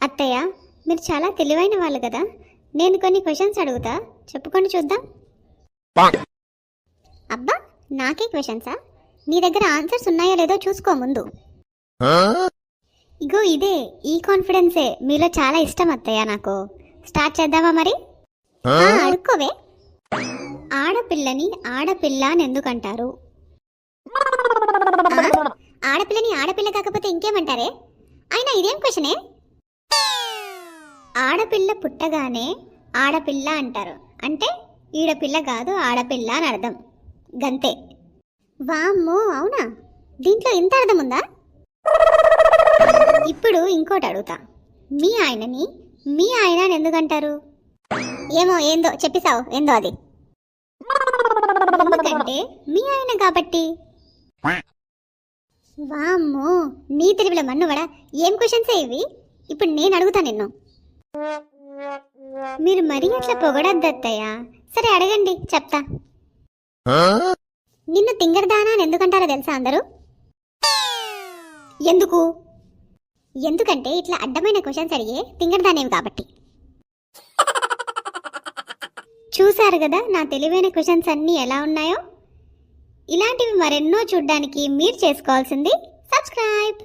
అత్తయ్య, మీరు చాలా తెలివైన వాళ్ళు కదా. నేను కొన్ని క్వశ్చన్స్ అడుగుతా, చెప్పుకొని చూద్దాం. అబ్బా, నాకే క్వశ్చన్సా? నీ దగ్గర ఆన్సర్స్ ఉన్నాయో లేదో చూసుకో ముందు. ఇగో ఇదే, ఈ కాన్ఫిడెన్సే మీలో చాలా ఇష్టం అత్తయ్య నాకు. స్టార్ట్ చేద్దామా మరి? అడుక్కోవే. ఆడపిల్లని ఆడపిల్ల అని ఎందుకంటారు? ఆడపిల్లని ఆడపిల్ల కాకపోతే ఇంకేమంటారే? అయినా ఇదేం క్వశ్చనే? ఆడపిల్ల పుట్టగానే ఆడపిల్ల అంటారు, అంటే ఈడపిల్ల కాదు ఆడపిల్ల అని అర్థం, గంతే. వామ్మో, అవునా? దీంట్లో ఇంత అర్థం ఉందా? ఇప్పుడు ఇంకోటి అడుగుతా. మీ ఆయనని మీ ఆయన అని ఎందుకంటారు? ఏమో, ఏందో చెప్పిసావు, ఏందో అది. ఎందుకంటే మీ ఆయన కాబట్టి. వామ్మో, నీ తెలివిల మన్నువడా, ఏం క్వశ్చన్సే ఇవి? ఇప్పుడు నేను అడుగుతా నిన్ను. మీరు మరీ అట్లా పొగడద్దత్తయ్య. సరే అడగండి, చెప్తా. నిన్ను తింగరదానా అని ఎందుకంటారో తెలుసా అందరూ? ఎందుకు? ఎందుకంటే ఇట్లా అడ్డమైన క్వశ్చన్స్ అడిగే తింగరదానేవి కాబట్టి. చూశారు కదా నా తెలివైన క్వశ్చన్స్ అన్నీ ఎలా ఉన్నాయో. ఇలాంటివి మరెన్నో చూడ్డానికి మీరు చేసుకోవాల్సింది సబ్స్క్రైబ్.